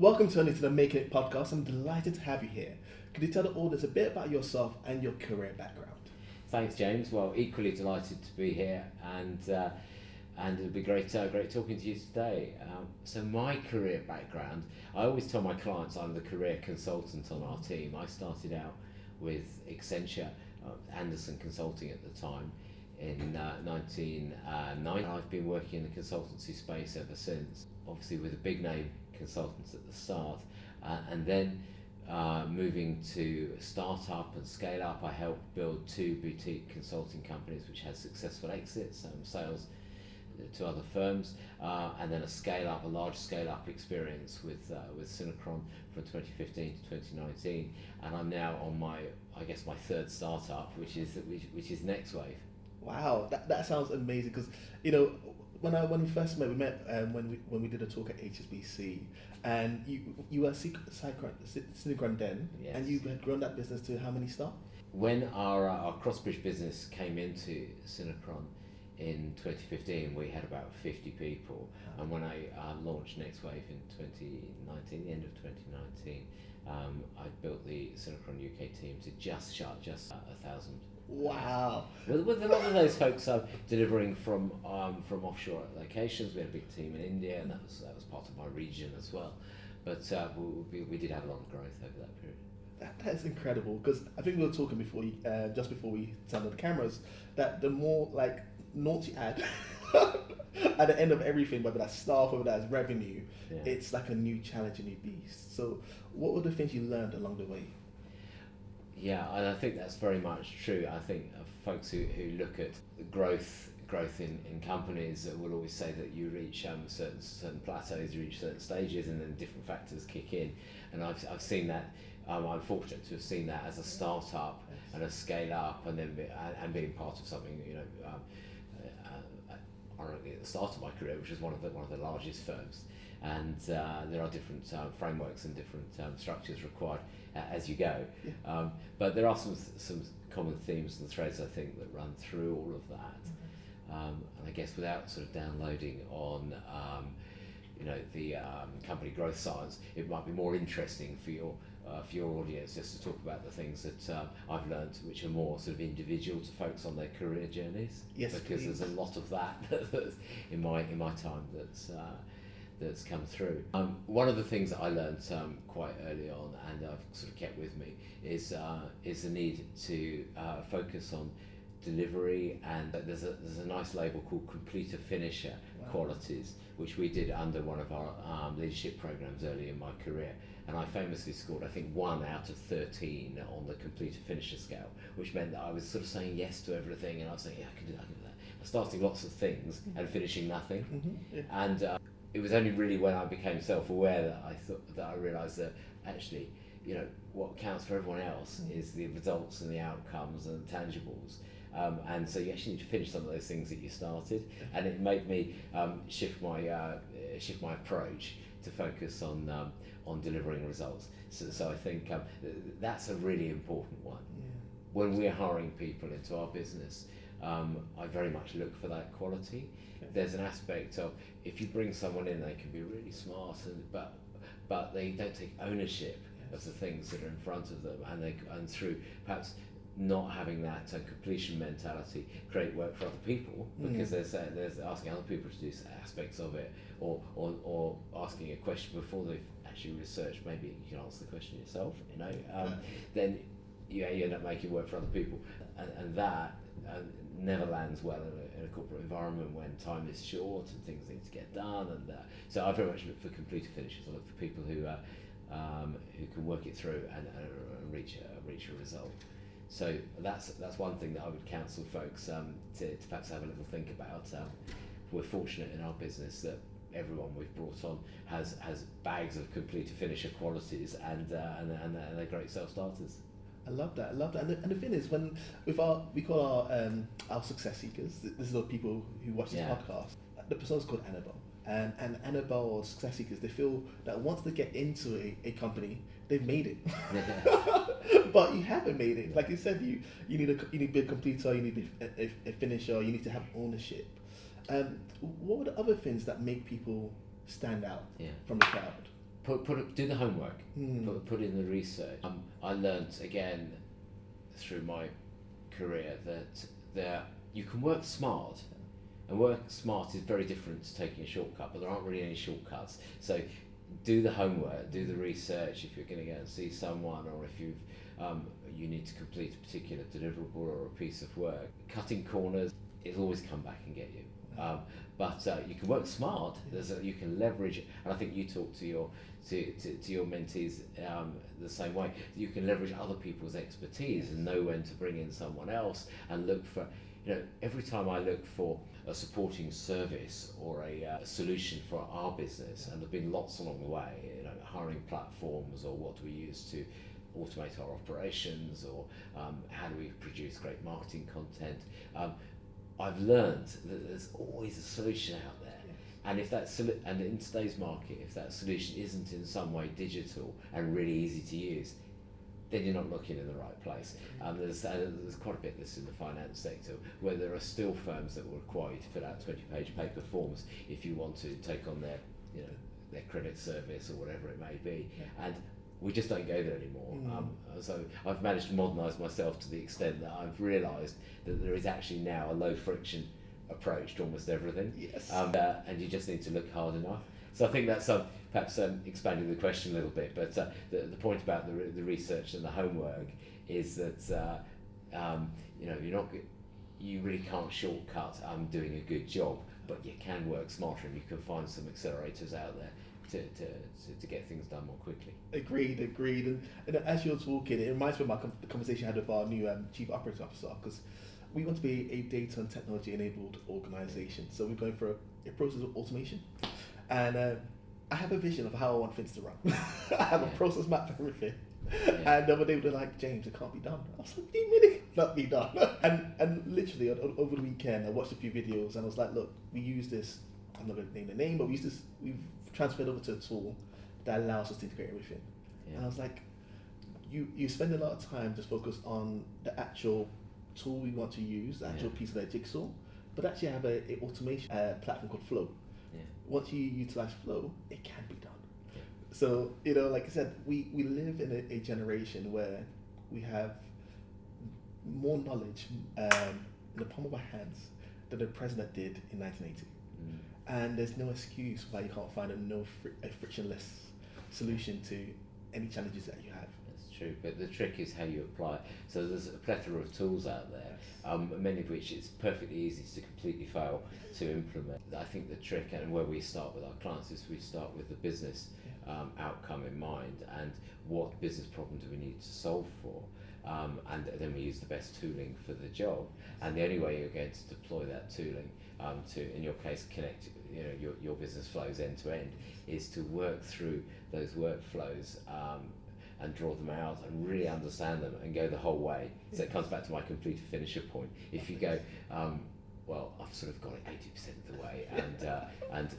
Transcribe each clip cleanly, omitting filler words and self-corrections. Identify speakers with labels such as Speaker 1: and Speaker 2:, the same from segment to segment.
Speaker 1: welcome Tony to the Making It podcast. I'm delighted to have you here. Could you tell the audience a bit about yourself and your career background?
Speaker 2: Thanks, James. Well, equally delighted to be here, and it'll be great talking to you today. So my career background, I always tell my clients I'm the career consultant on our team. I started out with Accenture, Anderson Consulting at the time, in 1990. I've been working in the consultancy space ever since, obviously with a big name consultants at the start, and then moving to start-up and scale up. I helped build 2 boutique consulting companies which had successful exits, sales to other firms, and then a large scale-up experience with Synechron from 2015 to 2019, and I'm now on my third startup, which is NextWave.
Speaker 1: Wow, that sounds amazing. Because when we first met, when we did a talk at HSBC, and you were Synechron then,
Speaker 2: Yes.
Speaker 1: and you had grown that business to how many staff?
Speaker 2: When our Crossbridge business came into Synechron in 2015, we had about 50 people, and when I launched NextWave in 2019, the end of 2019, I built the Synechron UK team to just 1,000.
Speaker 1: Wow.
Speaker 2: With a lot of those folks delivering from offshore locations. We had a big team in India, and that was part of my region as well. But we did have a lot of growth over that period.
Speaker 1: That is incredible, because I think we were talking before, just before we turned on the cameras, that the more like notes you add at the end of everything, whether that's staff, whether that's revenue, it's like a new challenge, a new beast. So what were the things you learned along the way?
Speaker 2: Yeah, and I think that's very much true. I think folks who look at growth in companies will always say that you reach certain plateaus, you reach certain stages, and then different factors kick in. And I've seen that. I'm fortunate to have seen that as a startup and a scale up, and then being part of something. Ironically, at the start of my career, which was one of the largest firms, and there are different frameworks and different structures required as you go. Yeah. But there are some common themes and threads, I think, that run through all of that. And I guess without sort of downloading on the company growth science, it might be more interesting for your audience just to talk about the things that I've learned, which are more sort of individual to folks on their career journeys.
Speaker 1: Yes,
Speaker 2: because
Speaker 1: please.
Speaker 2: There's a lot of that in my time that's come through. One of the things that I learned quite early on, and I've sort of kept with me, is the need to focus on delivery, and there's a nice label called completer finisher. Wow. Qualities, which we did under one of our leadership programs early in my career, and I famously scored, I think, 1 out of 13 on the completer finisher scale, which meant that I was sort of saying yes to everything, and I was saying, yeah, I can do that, I was starting lots of things and finishing nothing. Mm-hmm. Yeah. And it was only really when I became self-aware that I realised that actually, what counts for everyone else is the results and the outcomes and the tangibles. And so you actually need to finish some of those things that you started, and it made me shift my approach to focus on delivering results. So I think that's a really important one. Yeah. When we're hiring people into our business, I very much look for that quality. Okay. There's an aspect of, if you bring someone in, they can be really smart, but they don't take ownership. Yes. Of the things that are in front of them, and through perhaps not having that completion mentality, create work for other people, because there's asking other people to do aspects of it, or asking a question before they've actually researched. Maybe you can answer the question yourself. Then you end up making work for other people, and that never lands well in a corporate environment when time is short and things need to get done. And so I very much look for completer finishers. I look for people who can work it through and reach a result. So that's one thing that I would counsel folks to perhaps have a little think about. We're fortunate in our business that everyone we've brought on has bags of completer finisher qualities, and they're great self-starters.
Speaker 1: I love that. And the thing is, we call our success seekers. This is the people who watch this podcast. The person's called Annabelle. And Annabelle or success seekers, they feel that once they get into a company, they've made it. But you haven't made it. Like you said, you need to be a completer, you need to be a finisher, you need to have ownership. What are the other things that make people stand out from the crowd?
Speaker 2: do the homework, put in the research. I learnt again through my career that you can work smart, and work smart is very different to taking a shortcut, but there aren't really any shortcuts. So do the homework, do the research if you're going to go and see someone, or if you need to complete a particular deliverable or a piece of work. Cutting corners, it'll always come back and get you. But you can work smart. You can leverage, and I think you talk to your mentees the same way. You can leverage other people's expertise and know when to bring in someone else, and look for, every time I look for a supporting service or a solution for our business, and there've been lots along the way, hiring platforms, or what do we use to automate our operations, or how do we produce great marketing content. I've learned that there's always a solution out there, and and in today's market, if that solution isn't in some way digital and really easy to use, then you're not looking in the right place. There's quite a bit of this in the finance sector, where there are still firms that will require you to fill out 20-page paper forms if you want to take on their credit service or whatever it may be, and we just don't go there anymore. So I've managed to modernise myself to the extent that I've realised that there is actually now a low friction approach to almost everything.
Speaker 1: Yes.
Speaker 2: And you just need to look hard enough. So I think that's perhaps expanding the question a little bit, but the point about the research and the homework is that you really can't shortcut doing a good job, but you can work smarter, and you can find some accelerators out there to get things done more quickly.
Speaker 1: Agreed. And as you're talking, it reminds me of the conversation I had with our new Chief Operating Officer, because we want to be a data and technology enabled organisation. So we're going for a process of automation, and I have a vision of how I want things to run. I have a process map for everything. And the other day they were like, James, it can't be done. I was like, what do you mean it cannot be done? and literally over the weekend I watched a few videos, and I was like, look, we use this, I'm not going to name the name, but we've transferred over to a tool that allows us to integrate everything. And I was like, you spend a lot of time just focused on the actual tool we want to use, the actual piece of that jigsaw, but actually have a automation platform called Flow. Once you utilize Flow, it can be done. So, like I said, we live in a generation where we have more knowledge in the palm of our hands than the president did in 1980. And there's no excuse why you can't find a frictionless solution to any challenges that you have.
Speaker 2: That's true, but the trick is how you apply it. So there's a plethora of tools out there, many of which it's perfectly easy to completely fail to implement. I think the trick, and where we start with our clients, is we start with the business outcome in mind, and what business problem do we need to solve for, and then we use the best tooling for the job. And the only way you're going to deploy that tooling to, in your case, connect your business flows end to end, is to work through those workflows and draw them out and really understand them and go the whole way. So it comes back to my completer finisher point. If you go, well, I've sort of got it 80% of the way, and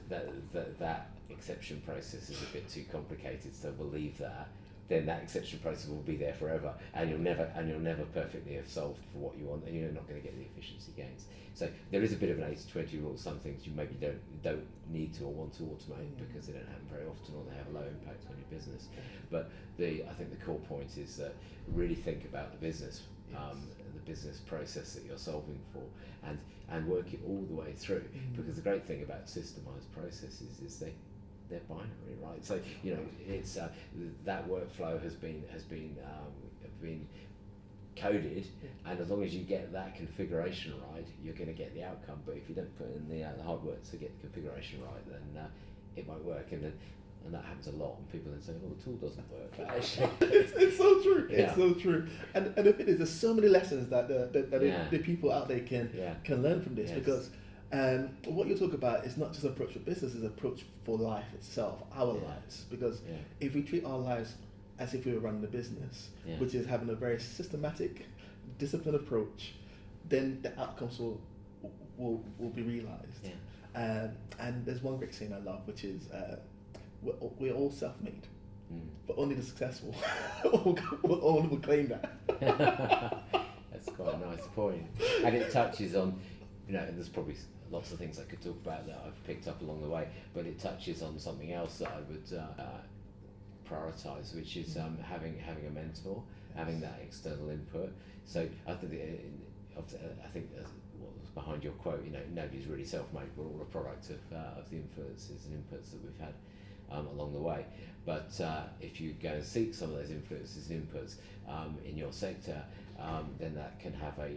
Speaker 2: that exception process is a bit too complicated, so we'll leave that. Then that exception process will be there forever, and you'll never perfectly have solved for what you want, and you're not going to get the efficiency gains. So there is a bit of an 80-20 rule. Some things you maybe don't need to or want to automate because they don't happen very often, or they have a low impact on your business. But I think the core point is that really think about the business, the business process that you're solving for, and work it all the way through. Because the great thing about systemized processes is they're binary, right? So it's that workflow has been coded, and as long as you get that configuration right, you're going to get the outcome. But if you don't put in the hard work to get the configuration right, then it won't work. And that happens a lot, and people then say, "Oh, the tool doesn't work." But actually,
Speaker 1: it's so true. It's so true. And the thing is, there's so many lessons that the people out there can learn from this, because. What you talk about is not just an approach for business, it's an approach for life itself, our lives. Because if we treat our lives as if we were running a business, which is having a very systematic, disciplined approach, then the outcomes will be realised. And there's one great saying I love, which is, we're all self-made, but only the successful will claim that.
Speaker 2: That's quite a nice point. And it touches on, there's probably lots of things I could talk about that I've picked up along the way, but it touches on something else that I would prioritise, which is having a mentor, having that external input. So I think what was behind your quote, nobody's really self-made. We're all a product of the influences and inputs that we've had along the way. But if you go and seek some of those influences and inputs in your sector, then that can have a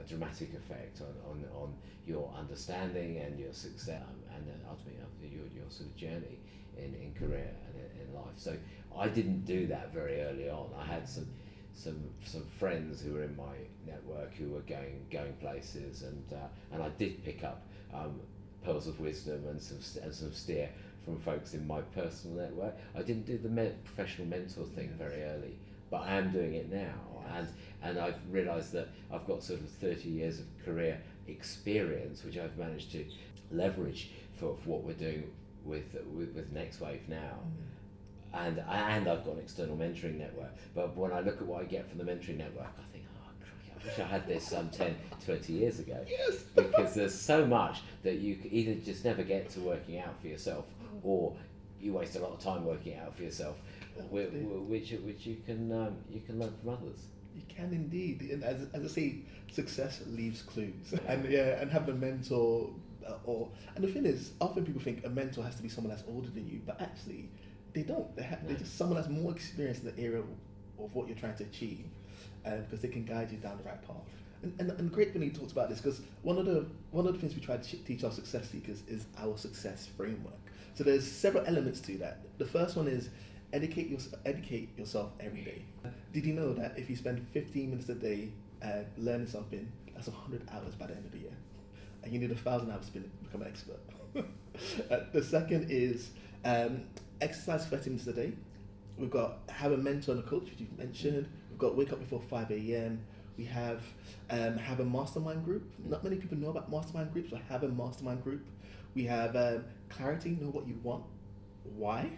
Speaker 2: dramatic effect on your understanding and your success, and then ultimately your sort of journey in career and in life. So I didn't do that very early on. I had some friends who were in my network who were going places, and I did pick up pearls of wisdom and some steer from folks in my personal network. I didn't do the professional mentor thing very early, but I am doing it now, and I've realised that I've got sort of 30 years of career experience, which I've managed to leverage for what we're doing with NextWave now. And I've got an external mentoring network, but when I look at what I get from the mentoring network, I think, oh, crikey, I wish I had this 10, 20 years ago. Yes. Because there's so much that you either just never get to working out for yourself, or you waste a lot of time working out for yourself, which you can learn from others.
Speaker 1: You can indeed, and as I say, success leaves clues, and having a mentor, and the thing is, often people think a mentor has to be someone that's older than you, but actually, they don't. They're just someone that's more experienced in the area of what you're trying to achieve, because they can guide you down the right path. And great when he talks about this, because one of the things we try to teach our success seekers is our success framework. So there's several elements to that. The first one is educate yourself every day. Did you know that if you spend 15 minutes a day learning something, that's 100 hours by the end of the year, and you need 1,000 hours to become an expert. The second is exercise 30 minutes a day. We've got have a mentor and a coach, which you've mentioned. We've got wake up before 5 a.m. We have a mastermind group. Not many people know about mastermind groups, but have a mastermind group. We have clarity, know what you want, why,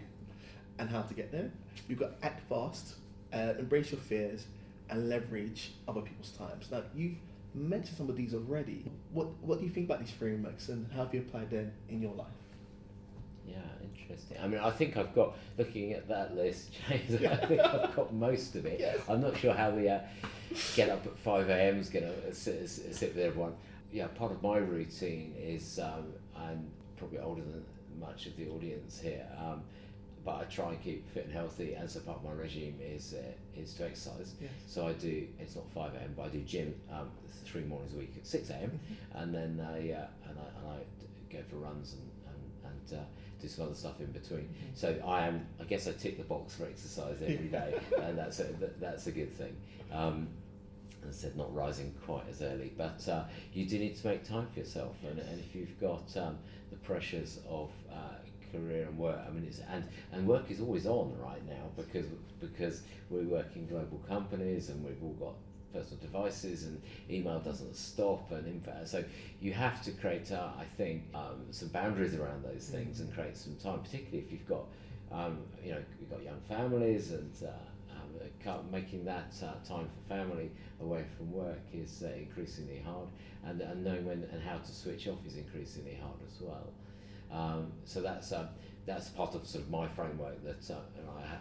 Speaker 1: and how to get there. We've got act fast, embrace your fears, and leverage other people's times. Now, you've mentioned some of these already. What do you think about these frameworks, and how have you applied them in your life?
Speaker 2: Yeah, interesting. I mean, I think I've got, looking at that list, James, I think I've got most of it. Yes. I'm not sure how the get up at 5 a.m. is going to sit with everyone. Yeah, part of my routine is, I'm probably older than much of the audience here, but I try and keep fit and healthy, and so part of my regime is to exercise. Yes. So I do, it's not 5 a.m., but I do gym 3 mornings a week at 6 a.m. And then I go for runs and do some other stuff in between. So I guess I tick the box for exercise every day, and that's a good thing. As I said, not rising quite as early, but you do need to make time for yourself, and if you've got the pressures of career and work, I mean, and work is always on right now, because we work in global companies, and we've all got personal devices, and email doesn't stop, and so you have to create, I think, some boundaries around those things, and create some time, particularly if you've got, you've got young families, and making that time for family away from work is increasingly hard, and knowing when and how to switch off is increasingly hard as well. So that's part of sort of my framework, that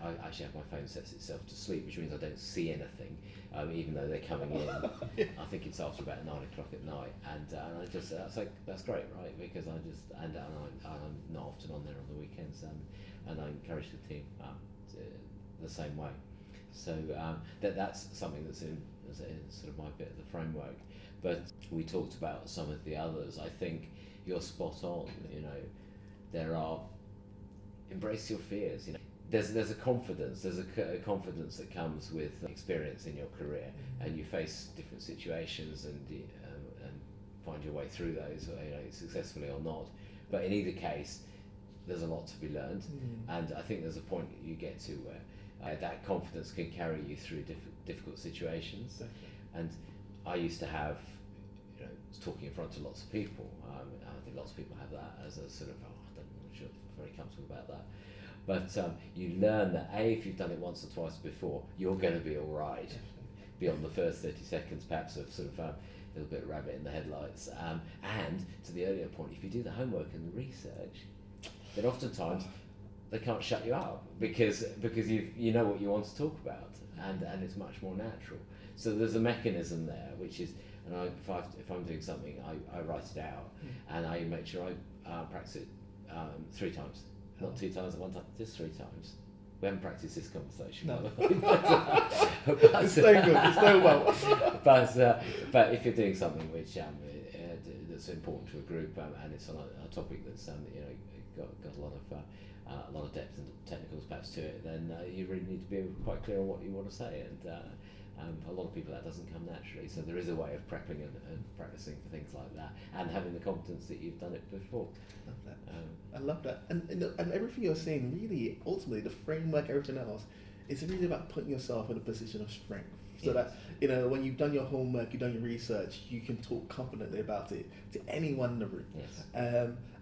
Speaker 2: I actually have my phone sets itself to sleep, which means I don't see anything, even though they're coming in. I think it's after about 9 o'clock at night, and I just that's great, right? Because I'm not often on there on the weekends, and I encourage the team the same way. So that's something that's in sort of my bit of the framework. But we talked about some of the others. I think you're spot on. There are, embrace your fears. There's a confidence. There's a confidence that comes with experience in your career, and you face different situations and find your way through those, successfully or not. But in either case, there's a lot to be learned, and I think there's a point that you get to where that confidence can carry you through difficult situations. Definitely. And I used to have, talking in front of lots of people. I think lots of people have that as a sort of, I'm not sure, very comfortable about that. But you learn that if you've done it once or twice before, you're going to be all right. Beyond the first 30 seconds, perhaps of sort of a little bit of rabbit in the headlights. And to the earlier point, if you do the homework and the research, then oftentimes they can't shut you up because you know what you want to talk about, and it's much more natural. So there's a mechanism there, which is, and if I'm doing something, I write it out, and I make sure I practice it 3 times, not 2 times at one time, just 3 times. We haven't practiced this conversation.
Speaker 1: No.
Speaker 2: but
Speaker 1: it's so good. It's so well.
Speaker 2: but if you're doing something which that's important to a group, and it's on a topic that's got a lot of depth and technicals perhaps to it, then you really need to be quite clear on what you want to say, and a lot of people that doesn't come naturally. So there is a way of prepping and practicing for things like that, and having the confidence that you've done it before.
Speaker 1: Love that. I love that, and everything you're saying, really, ultimately, the framework, everything else, it's really about putting yourself in a position of strength. So that when you've done your homework, you've done your research, you can talk confidently about it to anyone in the room.
Speaker 2: Yes.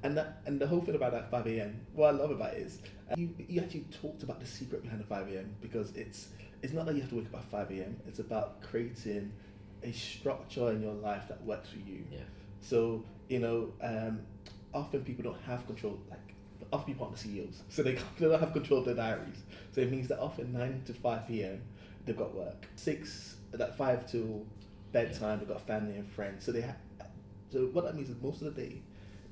Speaker 1: And the whole thing about that 5 a.m. What I love about it is you actually talked about the secret behind the 5 a.m. because it's not that you have to wake up at 5 a.m. It's about creating a structure in your life that works for you.
Speaker 2: Yeah.
Speaker 1: So often people don't have control. Like often people aren't the CEOs, so they don't have control of their diaries. So it means that often 9 to 5 p.m. they've got work. 5 till bedtime, they've got family and friends. So so what that means is most of the day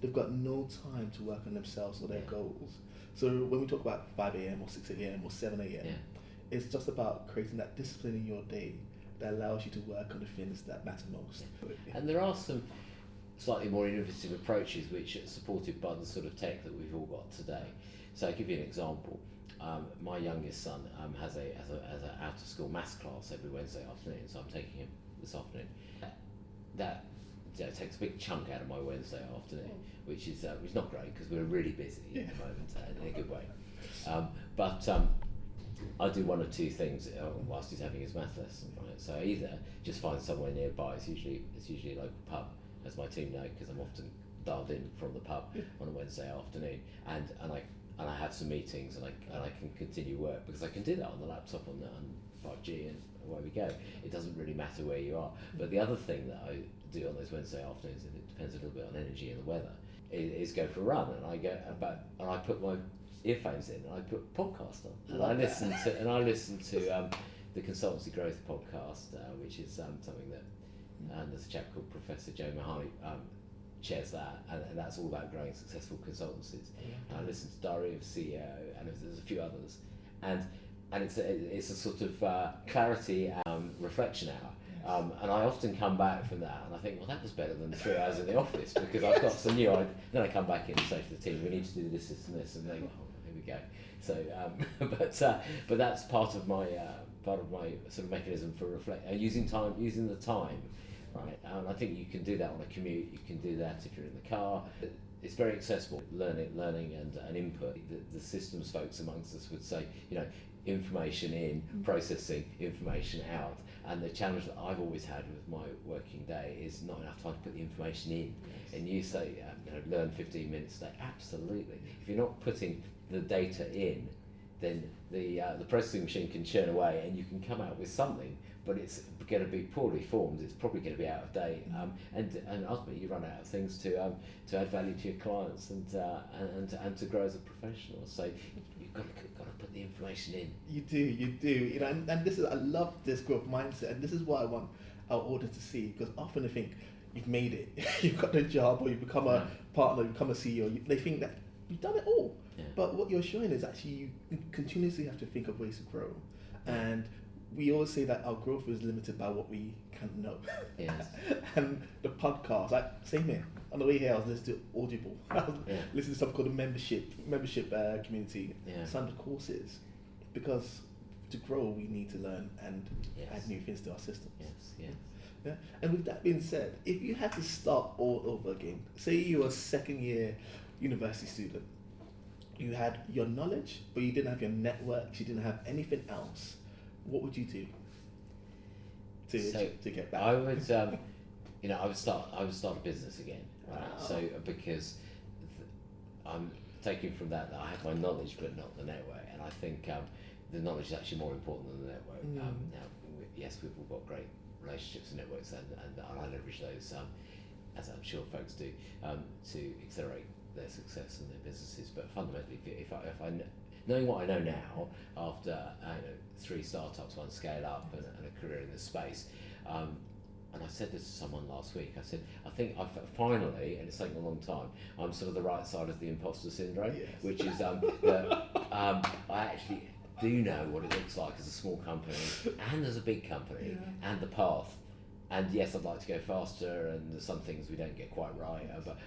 Speaker 1: they've got no time to work on themselves or their goals. So when we talk about 5 a.m. or 6 a.m. or 7 a.m., it's just about creating that discipline in your day that allows you to work on the things that matter most.
Speaker 2: Yeah. And there are some slightly more innovative approaches which are supported by the sort of tech that we've all got today. So I'll give you an example. My youngest son has an out of school maths class every Wednesday afternoon, so I'm taking him this afternoon. That takes a big chunk out of my Wednesday afternoon, which is not great because we're really busy at the moment in a good way. But I do 1 or 2 things whilst he's having his math lesson, right? So I either just find somewhere nearby. It's usually a local pub, as my team know, because I'm often dialed in from the pub on a Wednesday afternoon, and I have some meetings, and I can continue work because I can do that on the laptop on 5G, and away we go. It doesn't really matter where you are. But the other thing that I do on those Wednesday afternoons, and it depends a little bit on energy and the weather, is go for a run, and I put my earphones in, and I put podcast on, and I listen to the Consultancy Growth podcast, which is something that there's a chap called Professor Joe Mahoney chairs that, and that's all about growing successful consultancies. And I listen to Diary of CEO, and there's a few others, and it's a sort of clarity reflection hour. And I often come back from that and I think, well, that was better than 3 hours in the office because I've got some new ideas. Then I come back in and say to the team, we need to do this, this, and this, and they go, oh, here we go. So, but that's part of my sort of mechanism for using the time, right? And I think you can do that on a commute. You can do that if you're in the car. It's very accessible. Learning and input. The systems folks amongst us would say, information in, processing, information out. And the challenge that I've always had with my working day is not enough time to put the information in. Yes. And you say, learn 15 minutes a day. Absolutely. If you're not putting the data in, then the processing machine can churn away, and you can come out with something, but it's going to be poorly formed. It's probably going to be out of date, and ultimately you run out of things to add value to your clients and to grow as a professional. So you've got to put the information in.
Speaker 1: You do. And this is, I love this growth mindset, and this is what I want our audience to see, because often they think you've made it, you've got the job, or you've become a partner, you've become a CEO. They think that you've done it all. Yeah. But what you're showing is actually you continuously have to think of ways to grow. And we always say that our growth is limited by what we can know.
Speaker 2: Yes.
Speaker 1: And the podcast, same here. On the way here, I was listening to Audible. I was listening to something called the membership community, some of the courses. Because to grow, we need to learn and add new things to our systems.
Speaker 2: Yes.
Speaker 1: Yeah. And with that being said, if you had to start all over again, say you were a second year university student, you had your knowledge, but you didn't have your networks, you didn't have anything else, what would you do to get back?
Speaker 2: I would, I would start a business again, right? Wow. So because I'm taking from that I have my knowledge, but not the network, and I think the knowledge is actually more important than the network. Now, yes, we've all got great relationships and networks, and I leverage those, as I'm sure folks do, to accelerate their success and their businesses. But fundamentally, knowing what I know now, after 3 startups, 1 scale up, and a career in this space. And I said this to someone last week. I said, I think I've finally, and it's taken a long time, I'm sort of the right side of the imposter syndrome, which is that I actually do know what it looks like as a small company and as a big company, and the path. And yes, I'd like to go faster, and there's some things we don't get quite right, but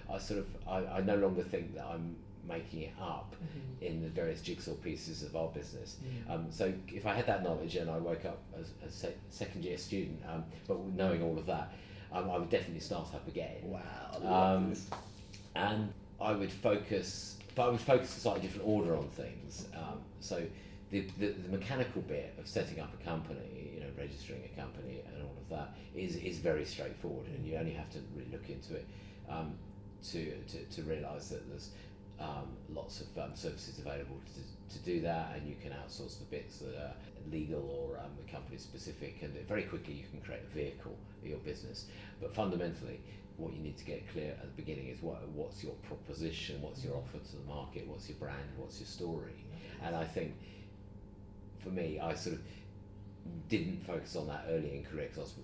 Speaker 2: I no longer think that I'm making it up in the various jigsaw pieces of our business. So if I had that knowledge and I woke up as a second year student, but knowing all of that, I would definitely start up again.
Speaker 1: Wow, I love this.
Speaker 2: And I would focus, but I would focus a slightly different order on things. So the mechanical bit of setting up a company, registering a company and all of that is very straightforward, and you only have to really look into it to realise that there's lots of services available to do that, and you can outsource the bits that are legal or company specific, and very quickly you can create a vehicle for your business. But fundamentally, what you need to get clear at the beginning is what's your proposition, what's your offer to the market, what's your brand, what's your story. And I think for me, I sort of didn't focus on that early in career, because I was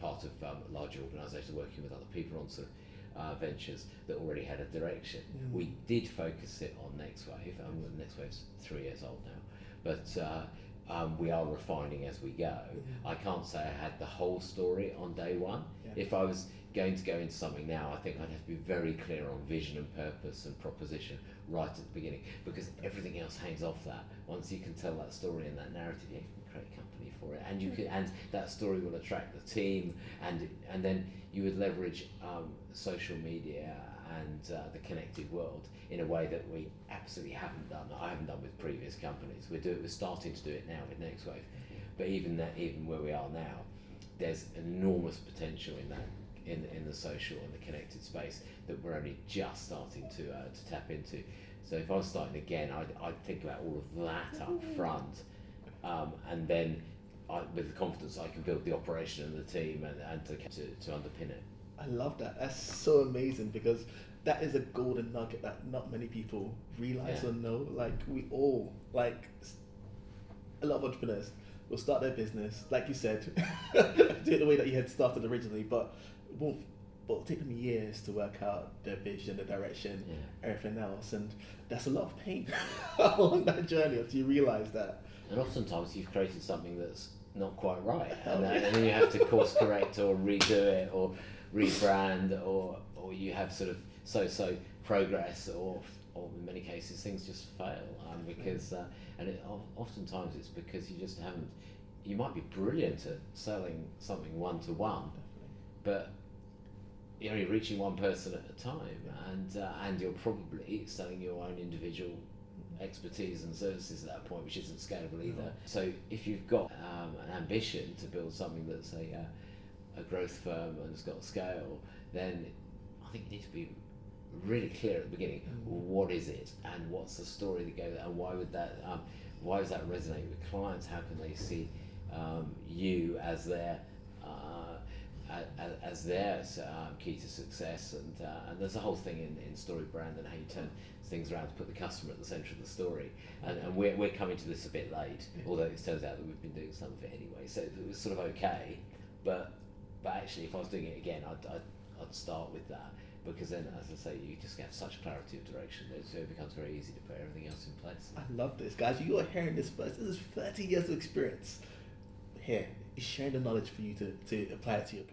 Speaker 2: part of larger organisations working with other people on sort of ventures that already had a direction. We did focus it on NextWave, and NextWave's 3 years old now, but we are refining as we go. I can't say I had the whole story on day one. If I was going to go into something now, I think I'd have to be very clear on vision and purpose and proposition right at the beginning, because everything else hangs off that. Once you can tell that story and that narrative, you can create a company for it, and you can, and that story will attract the team, and then you would leverage social media and the connected world in a way that we absolutely haven't done. I haven't done with previous companies. We're starting to do it now with NextWave, but even where we are now, there's enormous potential in that, in the social and the connected space that we're only just starting to tap into. So if I was starting again, I'd think about all of that up front, and then with the confidence I can build the operation and the team and to underpin it.
Speaker 1: I love that. That's so amazing, because that is a golden nugget that not many people realize or know. Like, we all, like, a lot of entrepreneurs will start their business, like you said, do it the way that you had started originally, but it'll take them years to work out their vision, the direction, everything else, and that's a lot of pain along that journey until you realise that.
Speaker 2: And oftentimes you've created something that's not quite right, and then you have to course correct or redo it or rebrand, or you have sort of so progress, or in many cases things just fail, because oftentimes it's because you just haven't. You might be brilliant at selling something one-to-one, but you're only reaching one person at a time, and you're probably selling your own individual expertise and services at that point, which isn't scalable either. So if you've got an ambition to build something that's a growth firm and has got scale, then I think you need to be really clear at the beginning. What is it, and what's the story that goes, and why does that resonate with clients? How can they see you as their key to success, and there's a whole thing in story brand and how you turn things around to put the customer at the centre of the story, and we're coming to this a bit late, although it turns out that we've been doing some of it anyway, so it was sort of okay, but actually if I was doing it again, I'd start with that, because then, as I say, you just get such clarity of direction, so it becomes very easy to put everything else in place.
Speaker 1: I love this, guys. You are hearing this first. This is 30 years of experience here. He's sharing the knowledge for you to apply it to your